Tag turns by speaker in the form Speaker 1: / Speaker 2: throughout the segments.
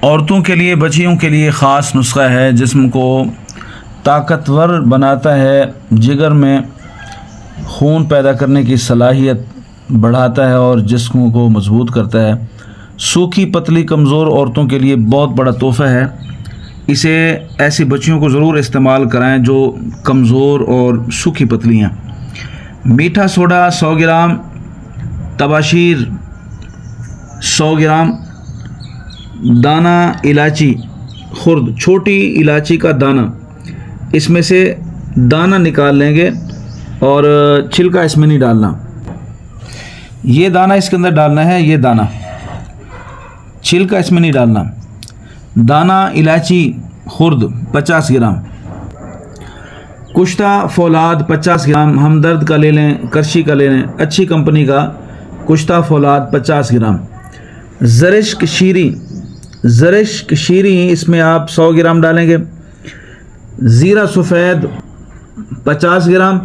Speaker 1: औरतों के लिए, बच्चियों के लिए ख़ास नुस्खा है, जिस्म को ताकतवर बनाता है, जिगर में खून पैदा करने की सलाहियत बढ़ाता है और जिस्म को मजबूत करता है। सूखी पतली कमज़ोर औरतों के लिए बहुत बड़ा तोहफ़ा है। इसे ऐसी बच्चियों को ज़रूर इस्तेमाल कराएं जो कमज़ोर और सूखी पतली हैं। मीठा सोडा 100 ग्राम, तबाशीर 100 ग्राम, दाना इलायची खुर्द, छोटी इलायची का दाना, इसमें से दाना निकाल लेंगे और छिलका इसमें नहीं डालना। ये दाना इसके अंदर डालना है, ये दाना, छिलका इसमें नहीं डालना। दाना इलायची खुर्द 50 ग्राम, कुश्ता फौलाद 50 ग्राम, हमदर्द का ले लें, करशी का ले लें, अच्छी कंपनी का कुश्ता फौलाद 50 ग्राम। ज़रिश्क शीरी इसमें आप 100 ग्राम डालेंगे। ज़ीरा सफ़ेद 50 ग्राम।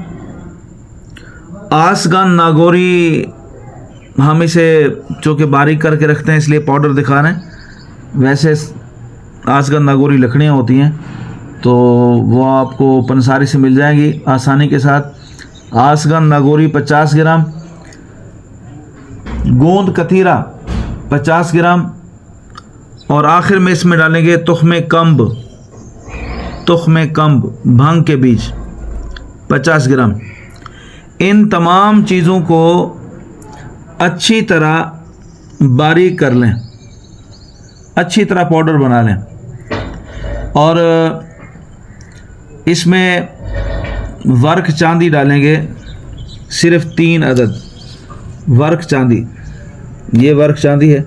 Speaker 1: आसगन नागौरी, हम इसे चूँकि बारीक करके रखते हैं इसलिए पाउडर दिखा रहे हैं, वैसे आसगन नागौरी लकड़ियाँ होती हैं तो वो आपको पंसारी से मिल जाएंगी आसानी के साथ। आसगन नागौरी 50 ग्राम। गोंद कतीरा 50 ग्राम। और आखिर में इसमें डालेंगे तुख्मे कम्ब, भांग के बीज 50 ग्राम। इन तमाम चीज़ों को अच्छी तरह बारीक कर लें, अच्छी तरह पाउडर बना लें और इसमें वर्क चांदी डालेंगे, सिर्फ 3 अदद वर्क चांदी। ये वर्क चांदी है,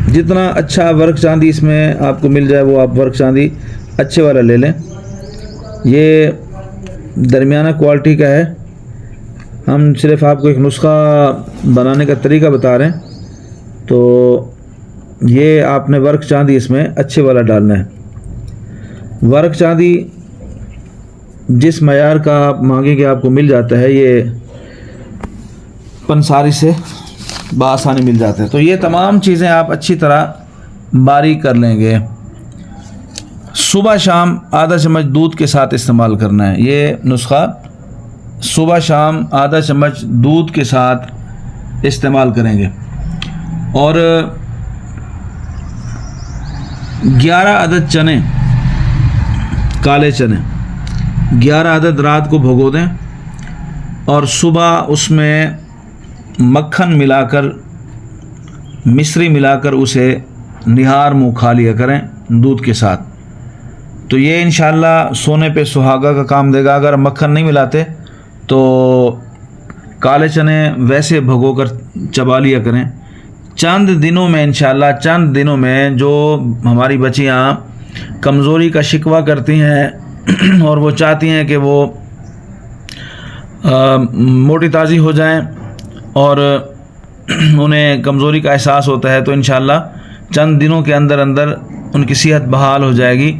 Speaker 1: जितना अच्छा वर्क चांदी इसमें आपको मिल जाए वो आप वर्क चांदी अच्छे वाला ले लें। ये दरमियाना क्वालिटी का है, हम सिर्फ आपको एक नुस्खा बनाने का तरीका बता रहे हैं। तो ये आपने वर्क चांदी इसमें अच्छे वाला डालना है। वर्क चांदी जिस मयार का आप मांगेंगे आपको मिल जाता है, ये पंसारी से बआसानी मिल जाता है। तो ये तमाम चीज़ें आप अच्छी तरह बारीक कर लेंगे। सुबह शाम आधा चम्मच दूध के साथ इस्तेमाल करना है। ये नुस्खा सुबह शाम आधा चम्मच दूध के साथ इस्तेमाल करेंगे। और 11 अदद चने, काले चने 11 अदद रात को भिगो दें और सुबह उसमें मक्खन मिलाकर, मिश्री मिलाकर उसे निहार मुँह खा लिया करें दूध के साथ। तो ये इंशाअल्लाह सोने पे सुहागा का काम देगा। अगर मक्खन नहीं मिलाते तो काले चने वैसे भिगोकर चबा लिया करें। चंद दिनों में इंशाअल्लाह, चंद दिनों में जो हमारी बच्चियाँ कमज़ोरी का शिकवा करती हैं और वो चाहती हैं कि वो मोटी ताज़ी हो जाएं और उन्हें कमज़ोरी का एहसास होता है, तो इंशाअल्लाह चंद दिनों के अंदर अंदर उनकी सेहत बहाल हो जाएगी।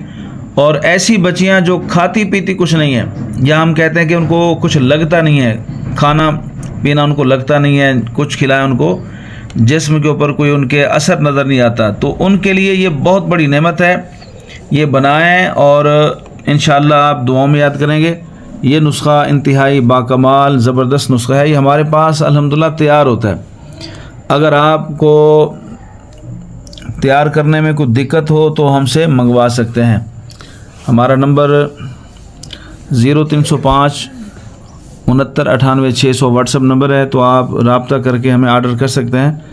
Speaker 1: और ऐसी बच्चियां जो खाती पीती कुछ नहीं है, या हम कहते हैं कि उनको कुछ लगता नहीं है, खाना पीना उनको लगता नहीं है, कुछ खिलाएं उनको, जिस्म के ऊपर कोई उनके असर नज़र नहीं आता, तो उनके लिए ये बहुत बड़ी नेमत है। ये बनाएं और इंशाअल्लाह आप दुआओं में याद करेंगे। ये नुस्खा इंतहाई बाकमाल ज़बरदस्त नुस्खा है। ये हमारे पास अल्हम्दुलिल्लाह तैयार होता है। अगर आपको तैयार करने में कोई दिक्कत हो तो हमसे मंगवा सकते हैं। हमारा नंबर 0305 69 98 600 व्हाट्सअप नंबर है, तो आप रब्ता करके हमें आर्डर कर सकते हैं।